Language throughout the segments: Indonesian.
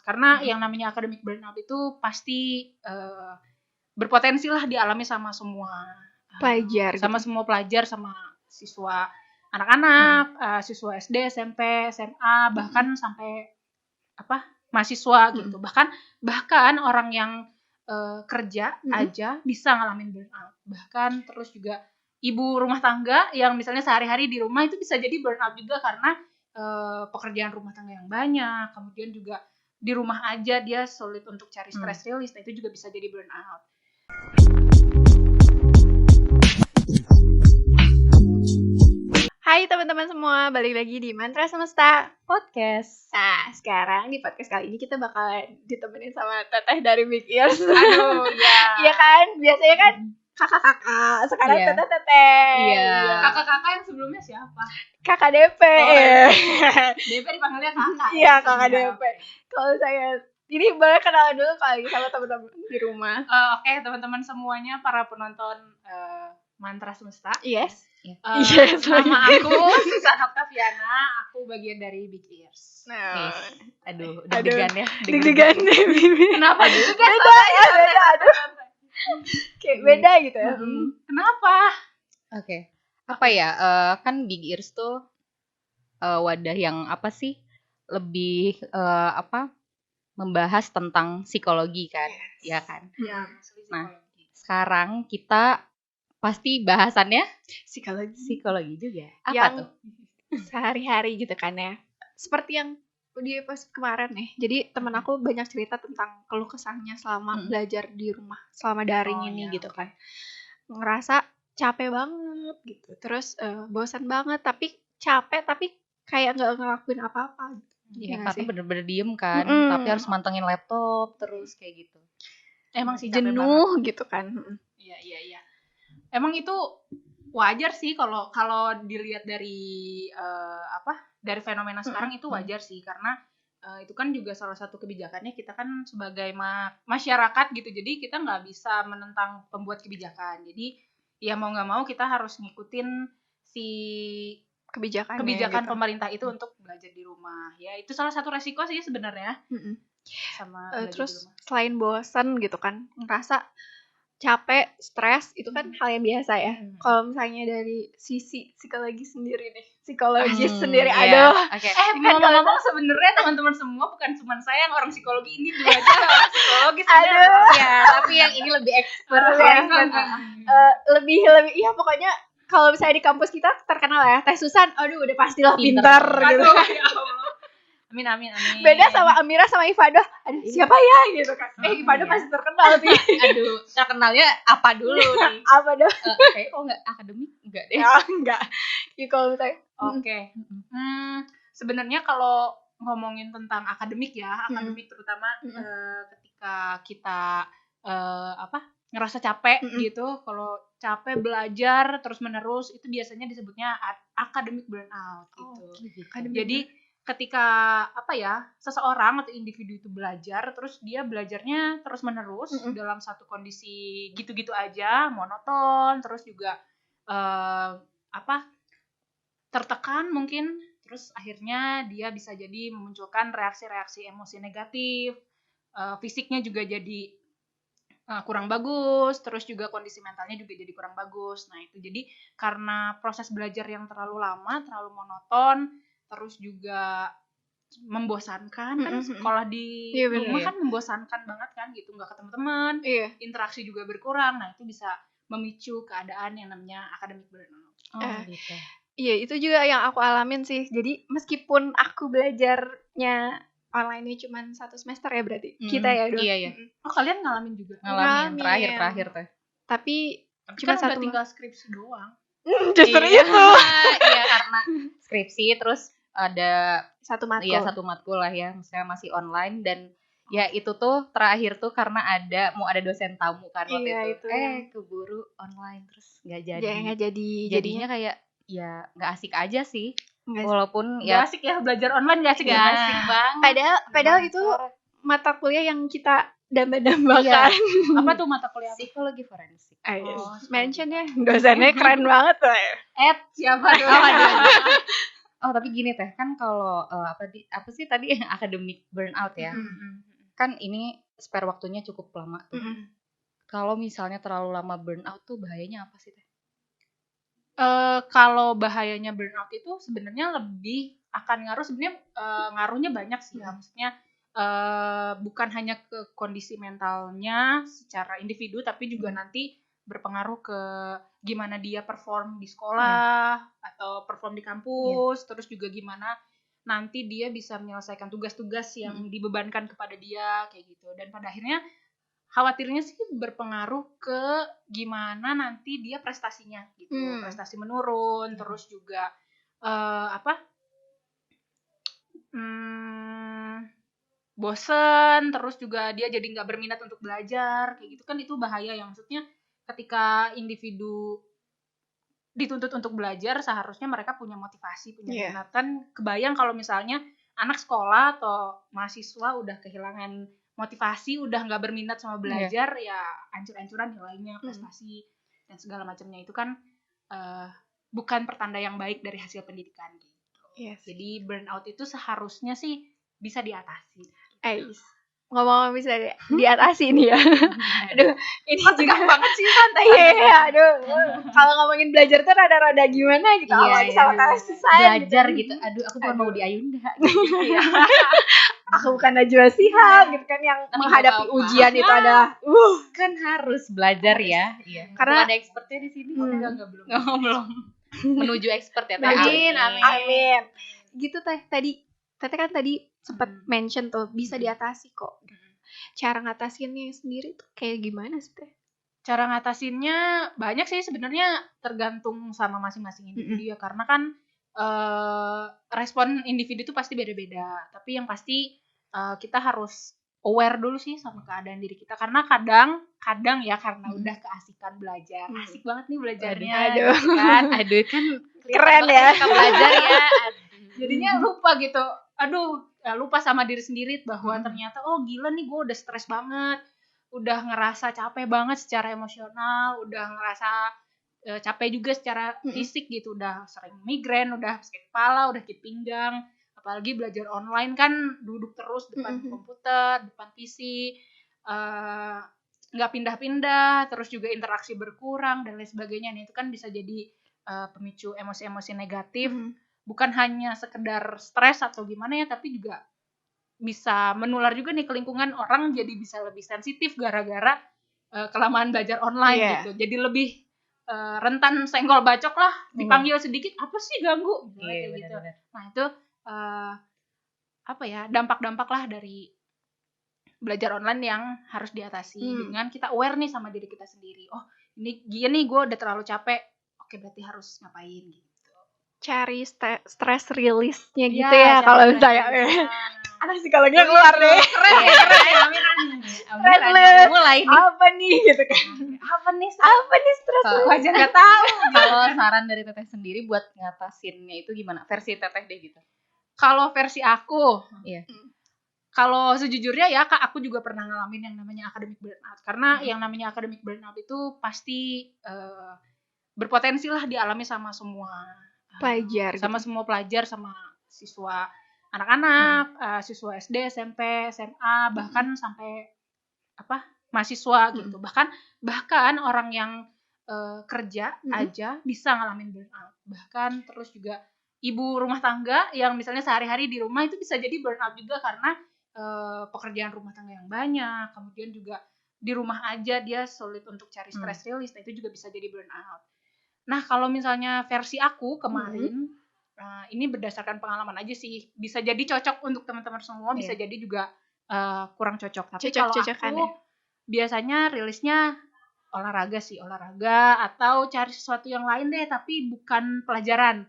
Karena yang namanya academic burnout itu pasti berpotensi lah dialami sama semua pelajar, sama semua pelajar, sama siswa anak-anak, siswa SD, SMP, SMA, bahkan sampai mahasiswa gitu. Bahkan orang yang kerja aja bisa ngalamin burnout. Bahkan terus juga ibu rumah tangga yang misalnya sehari-hari di rumah itu bisa jadi burnout juga karena pekerjaan rumah tangga yang banyak, kemudian juga di rumah aja dia sulit untuk cari stress release, nah itu juga bisa jadi burnout. Hai teman-teman semua, balik lagi di Mantra Semesta Podcast. Nah, sekarang di podcast kali ini kita bakal ditemenin sama Teteh dari Big Ears. Aduh, ya. Iya kan? Biasanya kan kakak-kakak, sekarang teteh-teteh. Iya. Kakak-kakak yang sebelumnya siapa? Kakak DP. DP dipanggilnya kakak. Iya, kakak DP. Kalau saya ini boleh kenalan dulu kali sama teman-teman di rumah. Oke, teman-teman semuanya, para penonton Mantra Semesta. Yes. Yes. Nama aku Susan Octaviana, aku bagian dari Big Ears. Nah, aduh, deg-degan ya. Deg-degan deh. Kenapa deg-degan? Beda. Kayak beda gitu ya. Kenapa? Oke. Apa ya? Kan Big Ears tuh wadah yang apa sih? Lebih membahas tentang psikologi kan, ya kan? Iya. Nah, sekarang kita pasti bahasannya psikologi juga. Apa yang tuh? Sehari-hari gitu kan ya. Seperti yang di episode kemarin nih. Jadi teman aku banyak cerita tentang keluh kesahnya selama belajar di rumah, selama daring ini gitu kan. Ngerasa capek banget gitu. Terus bosan banget, tapi capek tapi kayak nggak ngelakuin apa-apa. Iya, karena bener-bener diem kan, tapi harus mantengin laptop terus kayak gitu. Emang sih jenuh gitu kan. Iya. Emang itu wajar sih kalau dilihat dari dari fenomena sekarang itu wajar sih, karena itu kan juga salah satu kebijakannya. Kita kan sebagai masyarakat gitu, jadi kita nggak bisa menentang pembuat kebijakan. Jadi ya mau nggak mau kita harus ngikutin si kebijakan gitu. Pemerintah itu untuk belajar di rumah. Ya itu salah satu resiko sih sebenarnya. Sama terus selain bosan gitu kan, ngerasa capek, stres, itu kan hal yang biasa ya. Kalau misalnya dari sisi psikologis sendiri nih, sendiri aduh. Ngomong-ngomong sebenarnya teman-teman semua, bukan cuma saya yang orang psikologi, ini dua aja orang psikologi sebenarnya. Ya, tapi yang ini lebih expert. Lebih iya, pokoknya kalau misalnya di kampus kita terkenal ya, Teh Susan, aduh udah pastilah pintar gitu. Ya Allah. Amin. Beda sama Amira sama Ifado. Aduh, siapa ya gitu kan. Ifado pasti terkenal sih. Aduh, terkenalnya apa dulu nih? Apa dong? Kayak kok enggak akademik? Enggak deh. Ya, enggak. Ya kalau misalnya Oke. Sebenarnya kalau ngomongin tentang akademik ya, akademik terutama ketika kita ngerasa capek gitu, kalau capek belajar terus-menerus itu biasanya disebutnya academic burnout gitu. Jadi ketika seseorang atau individu itu belajar, terus dia belajarnya terus-menerus dalam satu kondisi gitu-gitu aja, monoton, terus juga tertekan mungkin, terus akhirnya dia bisa jadi memunculkan reaksi-reaksi emosi negatif, fisiknya juga jadi kurang bagus, terus juga kondisi mentalnya juga jadi kurang bagus. Nah itu jadi karena proses belajar yang terlalu lama, terlalu monoton, terus juga membosankan. Kan sekolah di rumah kan membosankan banget kan gitu, nggak ketemu teman, interaksi juga berkurang. Nah itu bisa memicu keadaan yang namanya academic burnout. Gitu. Iya, itu juga yang aku alamin sih. Jadi meskipun aku belajarnya online-nya cuma 1 semester ya berarti. Kita ya, Dok. Iya. Oh, kalian ngalamin juga? Ngalamin terakhir teh. Tapi cuma kan tinggal skripsi doang. Justru itu. Iya, karena skripsi terus ada satu matkul. Iya, satu matkul lah ya, misalnya masih online, dan ya itu tuh terakhir tuh karena mau ada dosen tamu kan waktu itu. Keburu online terus nggak jadi. Ya, nggak jadi. Jadinya kayak ya nggak asik aja sih. Walaupun ya asik ya, belajar online nggak asik, asik banget. Padahal itu mata kuliah yang kita damba-dambakan. Apa tuh mata kuliah? Psikologi forensik. Mentionnya dosennya keren banget tuh. Siapa tuh? Oh, tapi gini teh, kan kalau apa sih tadi academic burnout ya. kan ini spare waktunya cukup lama tuh. Kalau misalnya terlalu lama burnout tuh bahayanya apa sih Teh? Kalau bahayanya burnout itu sebenarnya lebih akan ngaruh, sebenarnya ngaruhnya banyak sih ya. Maksudnya bukan hanya ke kondisi mentalnya secara individu, tapi juga nanti berpengaruh ke gimana dia perform di sekolah atau perform di kampus, terus juga gimana nanti dia bisa menyelesaikan tugas-tugas yang dibebankan kepada dia kayak gitu. Dan pada akhirnya khawatirnya sih berpengaruh ke gimana nanti dia prestasinya gitu, prestasi menurun, terus juga bosen, terus juga dia jadi nggak berminat untuk belajar kayak gitu kan, itu bahaya ya. Maksudnya ketika individu dituntut untuk belajar, seharusnya mereka punya motivasi, punya minat. Kan kebayang kalau misalnya anak sekolah atau mahasiswa udah kehilangan motivasi, udah nggak berminat sama belajar, ya ancur-ancuran nilainya, prestasi dan segala macamnya, itu kan bukan pertanda yang baik dari hasil pendidikan gitu. Jadi burnout itu seharusnya sih bisa diatasi. Ngomong bisa diatasi nih ya. Aduh, ini juga banget sih santai. Aduh. Kalau ngomongin belajar tuh rada-rada gimana gitu. Apalagi sama kasus saya belajar gitu. Aduh, aku cuma mau di Ayunda gitu. Aku bukan Najwa Shihab gitu kan, yang menghadapi ujian itu adalah kan harus belajar ya. Karena ada expertnya di sini. Belum. Menuju expert ya Teh. Amin. Gitu Teh. Tete kan tadi sempat mention tuh bisa diatasi kok. Cara ngatasinnya sendiri tuh kayak gimana sih Teh? Cara ngatasinnya banyak sih sebenarnya, tergantung sama masing-masing individu ya, karena kan respon individu itu pasti beda-beda. Tapi yang pasti kita harus aware dulu sih sama keadaan diri kita, karena kadang ya karena udah keasikan belajar, asik banget nih belajarnya, gitu kan. Aduh kan keren ya belajar ya. Jadinya lupa gitu. Lupa sama diri sendiri bahwa ternyata gila nih, gue udah stres banget, udah ngerasa capek banget secara emosional, udah ngerasa capek juga secara fisik gitu, udah sering migrain, udah sakit kepala, udah sakit pinggang, apalagi belajar online kan duduk terus depan komputer, depan PC, nggak pindah-pindah, terus juga interaksi berkurang dan lain sebagainya. Itu kan bisa jadi pemicu emosi-emosi negatif. Bukan hanya sekedar stres atau gimana ya, tapi juga bisa menular juga nih ke lingkungan, orang jadi bisa lebih sensitif gara-gara kelamaan belajar online gitu. Jadi lebih rentan senggol bacok lah, dipanggil sedikit apa sih ganggu kayak gitu. Nah itu dampak-dampak lah dari belajar online yang harus diatasi dengan kita aware nih sama diri kita sendiri. Ini gini, gue udah terlalu capek, oke berarti harus ngapain gitu. Cari stress release-nya gitu ya kalau saya. Anak psikologinya keluar deh. Keren. Stress mulai nih. Apa nih gitu kan. Apa nih stress? Aku aja nggak tahu. Kalau saran dari Teteh sendiri buat ngatasinnya itu gimana? Versi Teteh deh gitu. Kalau versi aku, kalau sejujurnya ya Kak, aku juga pernah ngalamin yang namanya academic burnout. Karena yang namanya academic burnout itu pasti berpotensi lah dialami sama semua pelajar, sama semua pelajar, sama siswa anak-anak, siswa SD, SMP, SMA, bahkan sampai mahasiswa gitu. Bahkan orang yang kerja aja bisa ngalamin burnout. Bahkan terus juga ibu rumah tangga yang misalnya sehari-hari di rumah itu bisa jadi burnout juga karena pekerjaan rumah tangga yang banyak. Kemudian juga di rumah aja dia sulit untuk cari stress release, itu juga bisa jadi burnout. Nah, kalau misalnya versi aku kemarin, ini berdasarkan pengalaman aja sih. Bisa jadi cocok untuk teman-teman semua, bisa jadi juga kurang cocok. Tapi kalau aku biasanya rilisnya olahraga atau cari sesuatu yang lain deh, tapi bukan pelajaran,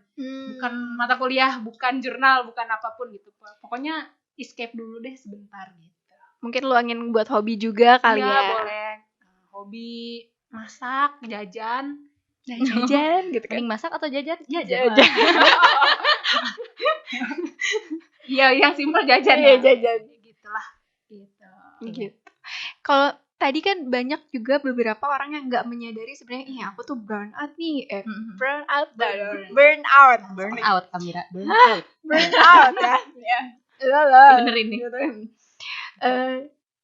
bukan mata kuliah, bukan jurnal, bukan apapun gitu. Pokoknya escape dulu deh sebentar gitu. Mungkin luangin buat hobi juga kali ya. Iya, boleh. Hobi, masak, jajan gitu kan. Mending masak atau jajan? Iya, yang simpel jajan ya. Jajan. Gitulah. Gitu. Kalau tadi kan banyak juga beberapa orang yang nggak menyadari sebenarnya aku tuh burnout nih. Burnout Amira. Burnout ya. Bener ini.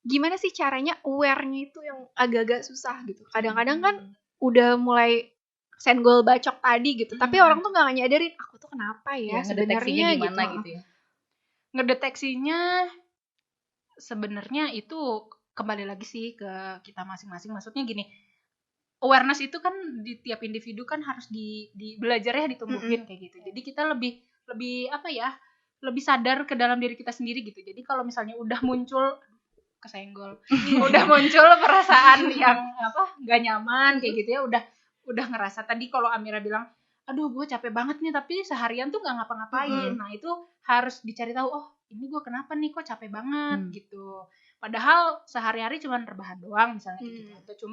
gimana sih caranya aware-nya itu yang agak-agak susah gitu. Kadang-kadang kan udah mulai senggol bacok tadi gitu, tapi orang tuh nggak nyadarin aku tuh kenapa ya ngedeteksinya sebenarnya gimana gitu. gitu ya. Ngedeteksinya sebenarnya itu kembali lagi sih ke kita masing-masing. Maksudnya gini, awareness itu kan di tiap individu kan harus di belajarnya ditumbuhin kayak gitu. Jadi kita lebih apa ya, lebih sadar ke dalam diri kita sendiri gitu. Jadi kalau misalnya udah muncul kesenggol, udah muncul perasaan yang apa nggak nyaman kayak gitu ya, udah ngerasa tadi kalau Amira bilang, aduh gue capek banget nih tapi seharian tuh nggak ngapa-ngapain. Nah itu harus dicari tahu, oh ini gue kenapa nih kok capek banget gitu. Padahal sehari-hari cuman rebahan doang misalnya kayak gitu, atau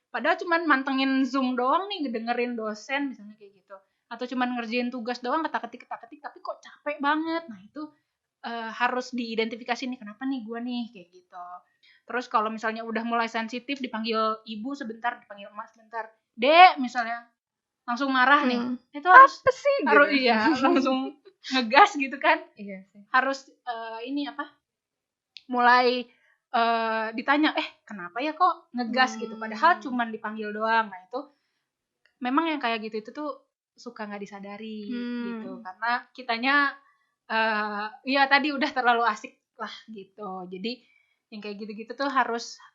padahal cuman mantengin Zoom doang nih, ngedengerin dosen misalnya kayak gitu, atau cuman ngerjain tugas doang ketak-ketik tapi kok capek banget. Nah itu harus diidentifikasi nih kenapa nih gue nih kayak gitu. Terus kalau misalnya udah mulai sensitif, dipanggil ibu sebentar, dipanggil emak sebentar, dek misalnya langsung marah nih, itu harus Apa sih harus gitu? iya langsung ngegas gitu kan. Iya sih. Harus ini apa, mulai ditanya kenapa ya kok ngegas gitu, padahal cuman dipanggil doang. Nah itu memang yang kayak gitu itu tuh suka nggak disadari gitu, karena kitanya ya tadi udah terlalu asik lah gitu. Jadi yang kayak gitu-gitu tuh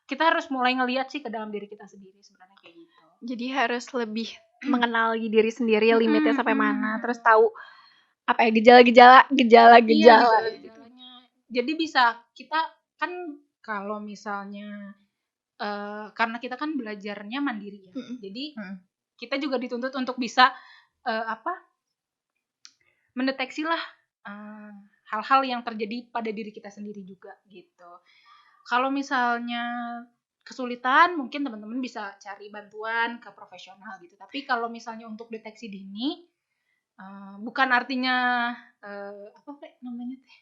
kita harus mulai ngelihat sih ke dalam diri kita sendiri sebenarnya kayak gitu. Jadi harus lebih mengenali diri sendiri, limitnya sampai mana, terus tahu apa ya gejala-gejalanya. Iya, gejala-gejalanya. Jadi bisa kita kan kalau misalnya karena kita kan belajarnya mandiri ya. Jadi kita juga dituntut untuk bisa mendeteksi lah hal-hal yang terjadi pada diri kita sendiri juga gitu. Kalau misalnya kesulitan, mungkin teman-teman bisa cari bantuan ke profesional gitu. Tapi kalau misalnya untuk deteksi dini, bukan artinya apa namanya teh?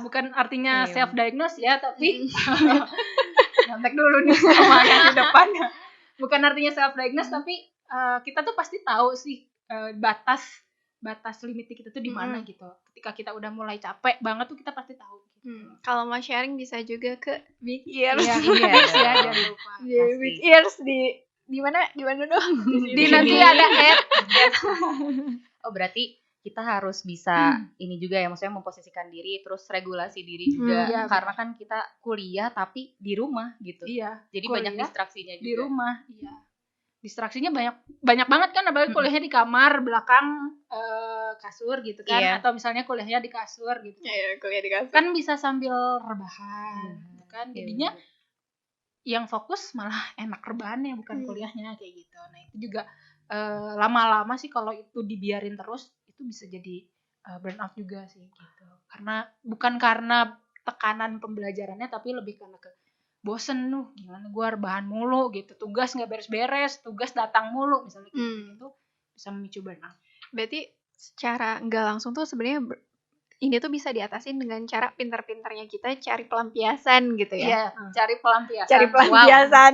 Bukan artinya self diagnose ya, tapi nyontek dulu nih sama yang di depannya. Bukan artinya self diagnose, tapi kita tuh pasti tahu sih batas limit kita tuh di mana gitu. Ketika kita udah mulai capek banget tuh kita pasti tahu gitu. Kalau mau sharing bisa juga ke Big Ears. Iya, ya jangan lupa. Big Ears di mana dong? Di nanti ada ad. Oh berarti kita harus bisa ini juga ya, maksudnya memposisikan diri, terus regulasi diri juga. Iya, karena kan kita kuliah tapi di rumah gitu. Iya. Jadi banyak distraksinya juga. Di rumah, iya. Distraksinya banyak banget kan, apalagi kuliahnya di kamar belakang kasur gitu kan, atau misalnya kuliahnya di kasur gitu. Iya, kuliah di kasur. Kan bisa sambil rebahan gitu kan. Jadinya yang fokus malah enak rebahannya bukan kuliahnya kayak gitu. Nah, itu juga lama-lama sih kalau itu dibiarin terus itu bisa jadi burnout juga sih gitu. Karena bukan karena tekanan pembelajarannya, tapi lebih karena bosen gimana gue rebahan mulu gitu, tugas nggak beres-beres, tugas datang mulu misalnya gitu, itu bisa memicu burnout. Berarti secara nggak langsung tuh sebenarnya ini tuh bisa diatasin dengan cara pintar-pintarnya kita cari pelampiasan gitu ya. Iya, cari pelampiasan. Cari pelampiasan.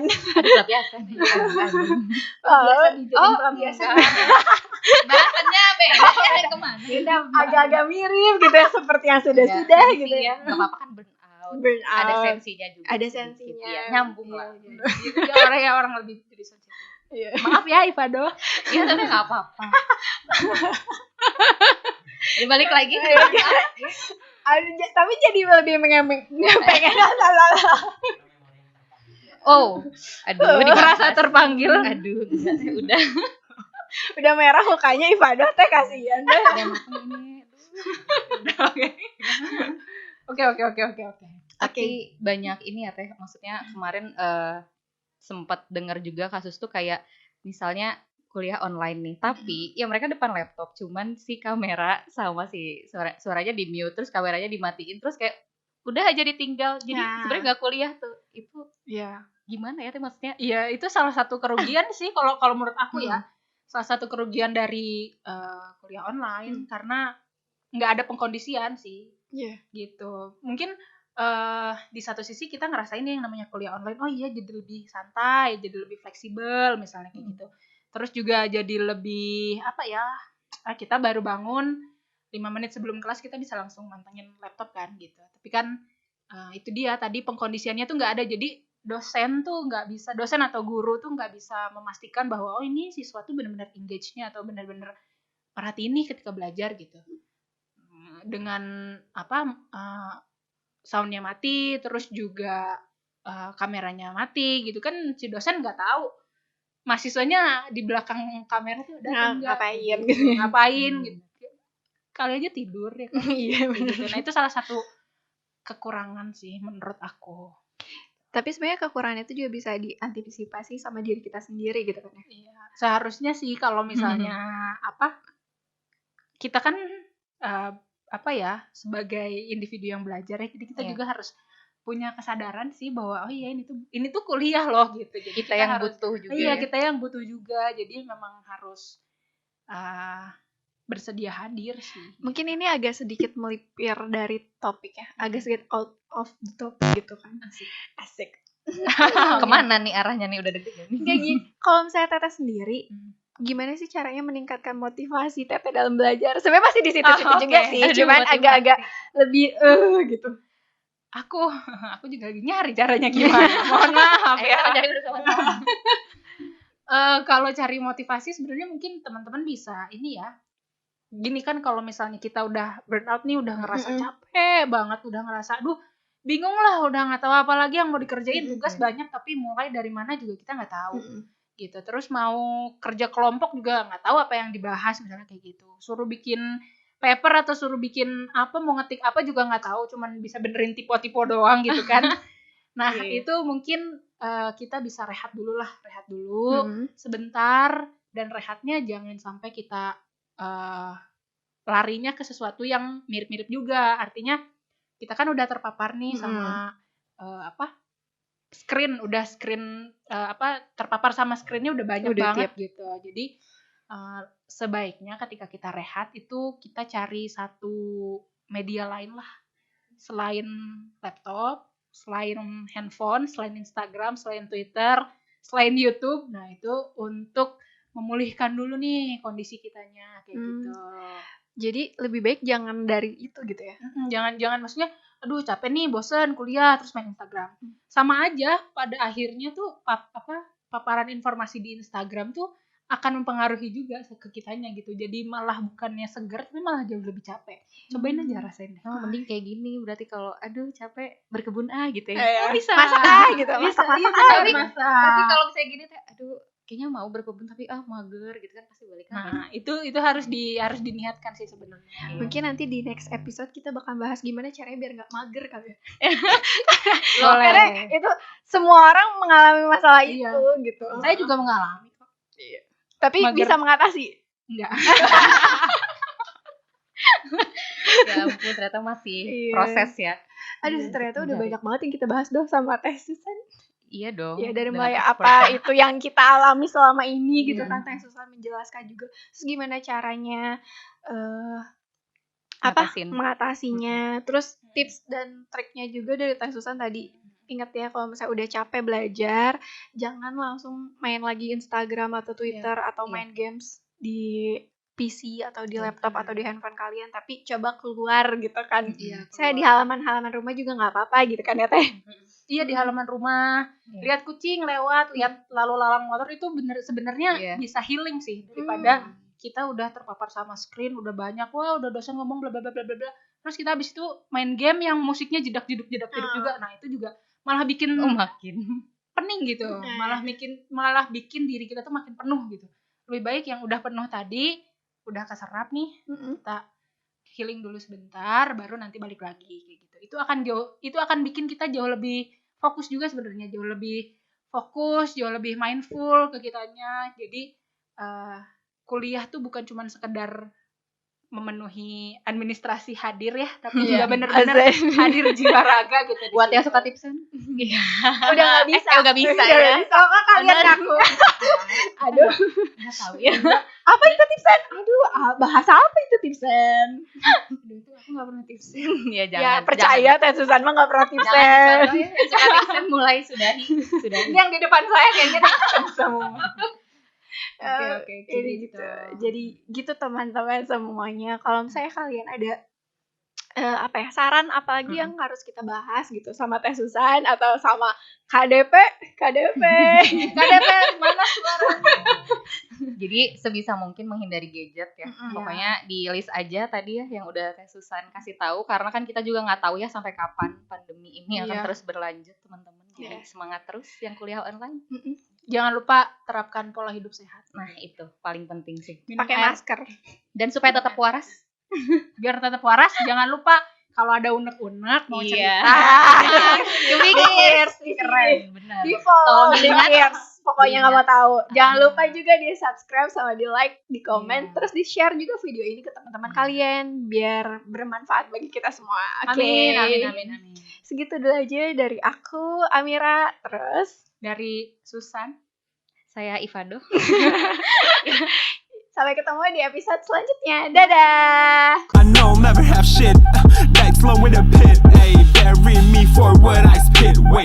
Wow. Ada pelampiasan. Pelampiasan. Bahasannya beda dari kemana? Beda, agak-agak mirip gitu ya, seperti yang sudah-sudah gitu ya. Nggak apa-apa kan burnout. Ada sensinya juga. Ada sensinya. Ya, nyambung lah. Jadi orang lebih jadi sensitif. Maaf ya Ivado. Iya tapi nggak apa-apa. Balik lagi. Tapi jadi lebih pengen aduh merasa terpanggil. Aduh udah merah mukanya Ivado teh, kasihan deh. Oke. Tapi banyak ini ya teh, maksudnya kemarin sempat dengar juga kasus tuh kayak misalnya kuliah online nih, tapi ya mereka depan laptop, cuman si kamera sama si suaranya di mute, terus kameranya dimatiin, terus kayak udah aja ditinggal, jadi sebenarnya nggak kuliah tuh. Itu gimana ya teh, maksudnya? Iya, itu salah satu kerugian sih kalau menurut aku ya, salah satu kerugian dari kuliah online, karena nggak ada pengkondisian sih. Gitu. Mungkin di satu sisi kita ngerasain yang namanya kuliah online, oh iya jadi lebih santai, jadi lebih fleksibel misalnya kayak gitu. Terus juga jadi lebih apa ya, kita baru bangun 5 menit sebelum kelas kita bisa langsung mantengin laptop kan gitu. Tapi kan itu dia tadi pengkondisiannya tuh nggak ada, jadi dosen atau guru tuh nggak bisa memastikan bahwa oh ini siswa tuh benar-benar engage-nya atau benar-benar perhatiin nih ketika belajar gitu. Dengan soundnya mati, terus juga kameranya mati gitu kan, si dosen nggak tahu mahasiswanya di belakang kamera tuh udah ngapain gitu. Kali aja tidur ya kan. Iya benar. Nah itu salah satu kekurangan sih menurut aku. Tapi sebenarnya kekurangan itu juga bisa diantisipasi sama diri kita sendiri gitu kan ya. Iya, seharusnya sih kalau misalnya kita kan sebagai individu yang belajar ya, jadi kita juga harus punya kesadaran sih bahwa oh iya ini tuh kuliah loh gitu. Jadi kita yang harus, butuh juga. Iya, kita yang butuh juga. Jadi memang harus bersedia hadir sih. Mungkin ini agak sedikit melipir dari topik ya, agak sedikit out of the topic gitu kan. Asik. Kemana nih arahnya nih, udah deg-degan nih. Kayak gini, kalau misalnya Teteh sendiri, gimana sih caranya meningkatkan motivasi Teteh dalam belajar? Sebenarnya pasti di situ-situ juga sih, cuman agak-agak lebih gitu. Aku juga lagi nyari caranya gimana. Mohon maaf ya. Kalau cari motivasi sebenarnya mungkin teman-teman bisa ini ya. Gini kan, kalau misalnya kita udah burnout nih, udah ngerasa capek banget, udah ngerasa aduh bingung lah, udah nggak tahu apa lagi yang mau dikerjain, tugas banyak tapi mulai dari mana juga kita nggak tahu gitu. Terus mau kerja kelompok juga nggak tahu apa yang dibahas misalnya kayak gitu. Suruh bikin paper atau suruh bikin apa, mau ngetik apa juga nggak tahu, cuman bisa benerin tipe-tipe doang gitu kan. Nah itu mungkin kita bisa rehat dulu sebentar, dan rehatnya jangan sampai kita larinya ke sesuatu yang mirip-mirip juga. Artinya kita kan udah terpapar nih sama screen terpapar sama screennya udah banyak banget gitu. Jadi sebaiknya ketika kita rehat itu kita cari satu media lain lah, selain laptop, selain handphone, selain Instagram, selain Twitter, selain YouTube. Nah itu untuk memulihkan dulu nih kondisi kitanya kayak gitu. Jadi lebih baik jangan dari itu gitu ya. Jangan maksudnya aduh capek nih, bosen kuliah terus main Instagram. Sama aja pada akhirnya tuh paparan informasi di Instagram tuh akan mempengaruhi juga ke kitanya gitu. Jadi malah bukannya seger tapi malah jauh lebih capek. Cobain aja, rasain deh. Mending kayak gini, berarti kalau aduh capek berkebun gitu ya. Bisa. Masak gitu. Masak. Tapi kalau misalnya gini teh aduh kayaknya mau berkebun tapi mager gitu kan, pasti balik lagi. Nah, itu harus diniatkan sih sebenarnya. Mungkin nanti di next episode kita bakal bahas gimana caranya biar enggak mager kali ya. Karena itu semua orang mengalami masalah itu gitu. Saya juga mengalami kok. Iya. Tapi bisa mengatasi? Enggak. Ya ampun, ternyata masih proses ya. Aduh, ternyata udah banyak banget yang kita bahas sama Teh Susan. Iya dong. Ya dari mulai apa itu yang kita alami selama ini gitu kan, Teh Susan menjelaskan juga. Terus gimana caranya mengatasinya. Terus tips dan triknya juga dari Teh Susan tadi. Ingat ya, kalau misalnya udah capek belajar, jangan langsung main lagi Instagram atau Twitter atau main games di PC atau di laptop atau di handphone kalian, tapi coba keluar gitu kan. Saya di halaman-halaman rumah juga nggak apa-apa gitu kan ya Teh. Iya, di halaman rumah, lihat kucing lewat, lihat lalu lalang motor, itu sebenarnya bisa healing sih daripada kita udah terpapar sama screen, udah banyak, udah dosen ngomong bla bla bla bla bla, terus kita habis itu main game yang musiknya jedak-jeduk juga. Nah, itu juga malah bikin makin pening gitu. Malah bikin diri kita tuh makin penuh gitu. Lebih baik yang udah penuh tadi udah keserap nih, kita healing dulu sebentar, baru nanti balik lagi kayak gitu. Itu akan bikin kita jauh lebih fokus juga sebenarnya, jauh lebih fokus, jauh lebih mindful ke kitanya. Jadi kuliah tuh bukan cuma sekedar memenuhi administrasi hadir ya, tapi juga benar-benar hadir jiwa raga gitu. Buat yang suka tipsen, udah nggak bisa ya. Soalnya kalian ngaku. Aduh, nggak tahu ya. Apa itu tipsen? Aduh, bahasa apa itu tipsen? Itu aku nggak pernah tipsen. Ya jangan. Ya percaya Teh Susan mah nggak pernah tipsen. Suka tipsen mulai sudah. Yang di depan saya kayaknya tipsen semua. Oke, jadi gitu. Jadi gitu teman-teman semuanya. Kalau misalnya kalian ada saran apalagi yang harus kita bahas gitu sama Teh Susan atau sama KDP KDP mana suaranya? Jadi sebisa mungkin menghindari gadget ya. Mm-mm. Pokoknya di list aja tadi ya yang udah Teh Susan kasih tahu, karena kan kita juga nggak tahu ya sampai kapan pandemi ini akan Iya. terus berlanjut, teman-teman. Jadi Iya. semangat terus yang kuliah online. Jangan lupa terapkan pola hidup sehat. Nah, itu paling penting sih. Minum pakai air masker. Dan supaya tetap waras. biar tetap waras. Jangan lupa kalau ada unek-unek mau Iya. cerita. Keren, benar. Di follow, Tolong di diingat. cheers. Pokoknya nggak mau tahu. Jangan Amin. lupa juga di subscribe sama di like, di komen, Iya. terus di share juga video ini ke teman-teman kalian biar bermanfaat bagi kita semua. Oke. Amin. Segitu dulu aja dari aku, Amira, terus Dari Susan. Saya Ivado. sampai ketemu di episode selanjutnya. Dadah. I know I'll never have shit. Nights low in a pit. Ay, bury me for what